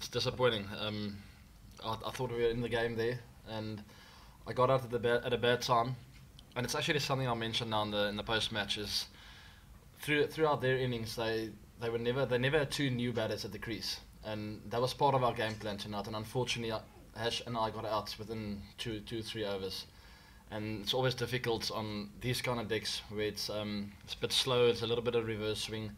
it's disappointing. I thought we were in the game there, and I got out at a bad time. And it's actually something I mentioned now in the post match is throughout their innings they never had two new batters at the crease, and that was part of our game plan tonight. And unfortunately, Ash and I got out within 3 overs. And it's always difficult on these kind of decks where it's a bit slow, it's a little bit of reverse swing,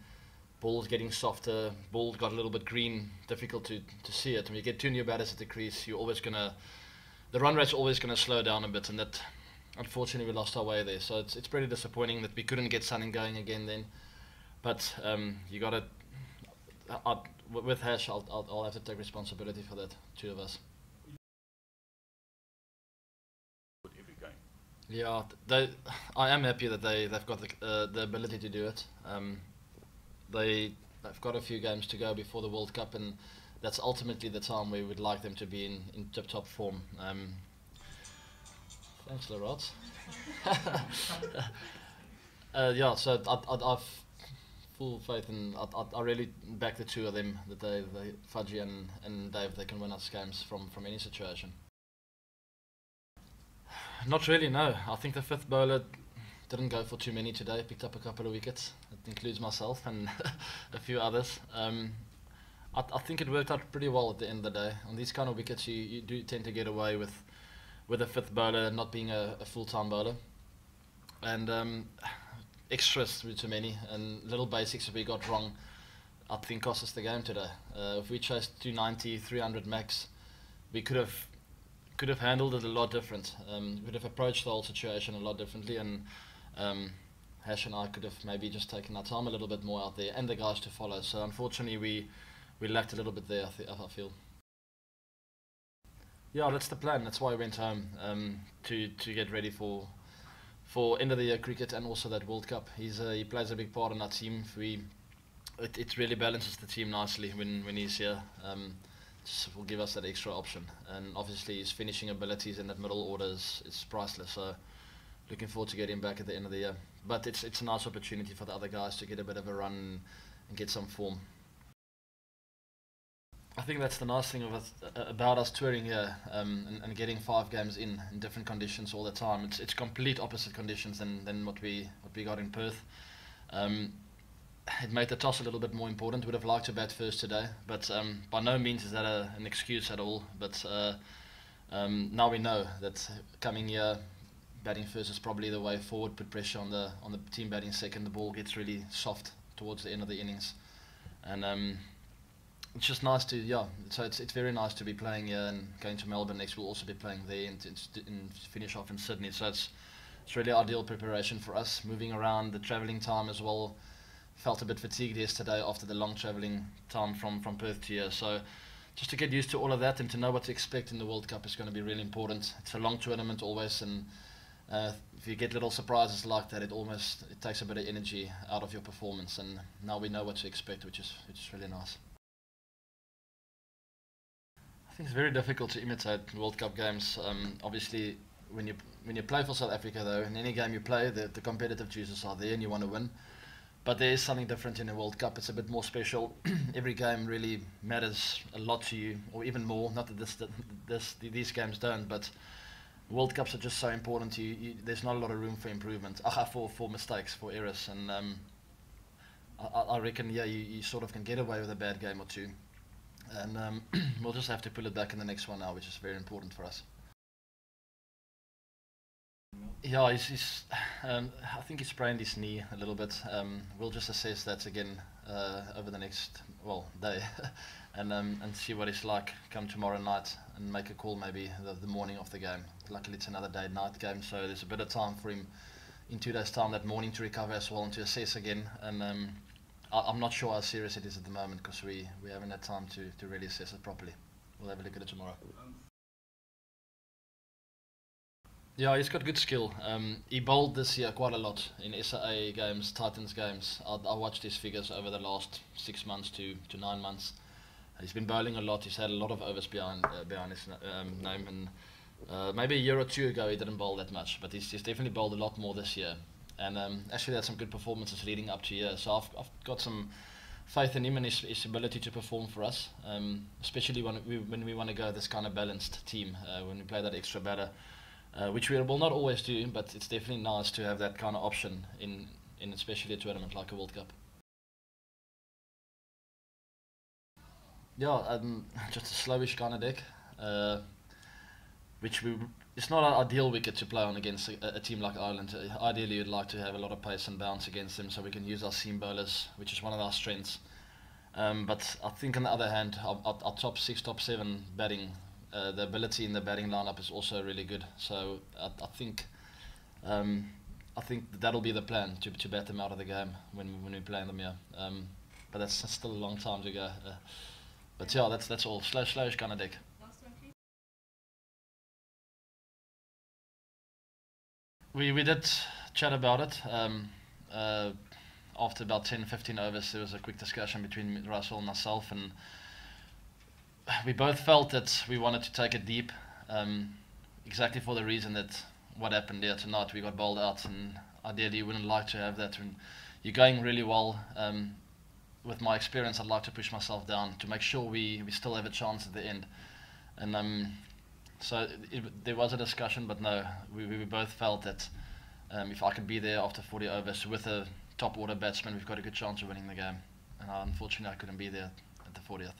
ball's getting softer, ball got a little bit green, difficult to see it. When you get two new batters at the crease, the run rate's always gonna slow down a bit, and that unfortunately we lost our way there. So it's pretty disappointing that we couldn't get something going again then. But you gotta, with Hash, I'll have to take responsibility for that, two of us. Yeah, I am happy that they've got the ability to do it. They've got a few games to go before the World Cup, and that's ultimately the time we would like them to be in tip-top form. Thanks, Laurent. Yeah, so I've full faith in. I really back the two of them, that they Fudgy and Dave, they can win us games from any situation. Not really, no. I think the fifth bowler didn't go for too many today, picked up a couple of wickets. It includes myself and a few others. I think it worked out pretty well at the end of the day. On these kind of wickets, you do tend to get away with a fifth bowler not being a full-time bowler. And extras were too many, and little basics that we got wrong, I think cost us the game today. If we chased 290, 300 max, we could have handled it a lot different. Would have approached the whole situation a lot differently, and Hash and I could have maybe just taken our time a little bit more out there, and the guys to follow. So unfortunately, we lacked a little bit there, I feel. Yeah, that's the plan. That's why I went home, to get ready for end of the year cricket and also that World Cup. He plays a big part in our team. It really balances the team nicely when he's here. Just will give us that extra option, and obviously his finishing abilities in that middle order is priceless. So looking forward to getting him back at the end of the year. But it's a nice opportunity for the other guys to get a bit of a run and get some form. I think that's the nice thing about us touring here, and getting 5 games in different conditions all the time. It's complete opposite conditions than what we got in Perth. It made the toss a little bit more important. Would have liked to bat first today, but by no means is that an excuse at all. But now we know that coming here, batting first is probably the way forward. Put pressure on the team batting second. The ball gets really soft towards the end of the innings, and it's just nice to So it's very nice to be playing here, and going to Melbourne next. We'll also be playing there and finish off in Sydney. So it's really ideal preparation for us. Moving around, the travelling time as well. Felt a bit fatigued yesterday after the long travelling time from Perth to here. So just to get used to all of that and to know what to expect in the World Cup is going to be really important. It's a long tournament always, and if you get little surprises like that, it takes a bit of energy out of your performance. And now we know what to expect, which is really nice. I think it's very difficult to imitate World Cup games. Obviously, when you play for South Africa, though, in any game you play, the competitive juices are there, and you want to win. But there is something different in a World Cup. It's a bit more special. Every game really matters a lot to you, or even more. Not that these games don't, but World Cups are just so important to you. There's not a lot of room for improvement, for mistakes, for errors. And I reckon, you sort of can get away with a bad game or two. And we'll just have to pull it back in the next one now, which is very important for us. Yeah, I think he sprained his knee a little bit. We'll just assess that again over the next day, and see what it's like come tomorrow night, and make a call maybe the morning of the game. Luckily, it's another night game, so there's a bit of time for him in 2 days' time that morning to recover as well and to assess again. And I'm not sure how serious it is at the moment, because we haven't had time to really assess it properly. We'll have a look at it tomorrow. Yeah, he's got good skill. He bowled this year quite a lot in SAA games, Titans games. I watched his figures over the last 6 months to 9 months. He's been bowling a lot. He's had a lot of overs behind his name. And maybe a year or two ago he didn't bowl that much, but he's definitely bowled a lot more this year. And actually had some good performances leading up to here. So I've got some faith in him and his ability to perform for us, especially when we want to go this kind of balanced team, when we play that extra batter, which we will not always do, but it's definitely nice to have that kind of option in especially a tournament like a World Cup. Yeah, just a slowish kind of deck, which it's not an ideal wicket to play on against a team like Ireland. Ideally, you'd like to have a lot of pace and bounce against them, so we can use our seam bowlers, which is one of our strengths. But I think on the other hand, our top 6, top 7 batting, the ability in the batting lineup is also really good. So I think that'll be the plan to bat them out of the game when we play them here. But that's still a long time to go. But yeah, that's all. Slowish kind of deck. We did chat about it. After about 10-15 overs, there was a quick discussion between Russell and myself, and we both felt that we wanted to take it deep, exactly for the reason that what happened there tonight, we got bowled out, and ideally you wouldn't like to have that when you're going really well. With my experience, I'd like to push myself down to make sure we still have a chance at the end. And so there was a discussion, but no, we both felt that if I could be there after 40 overs with a top order batsman, we've got a good chance of winning the game. And unfortunately, I couldn't be there at the 40th.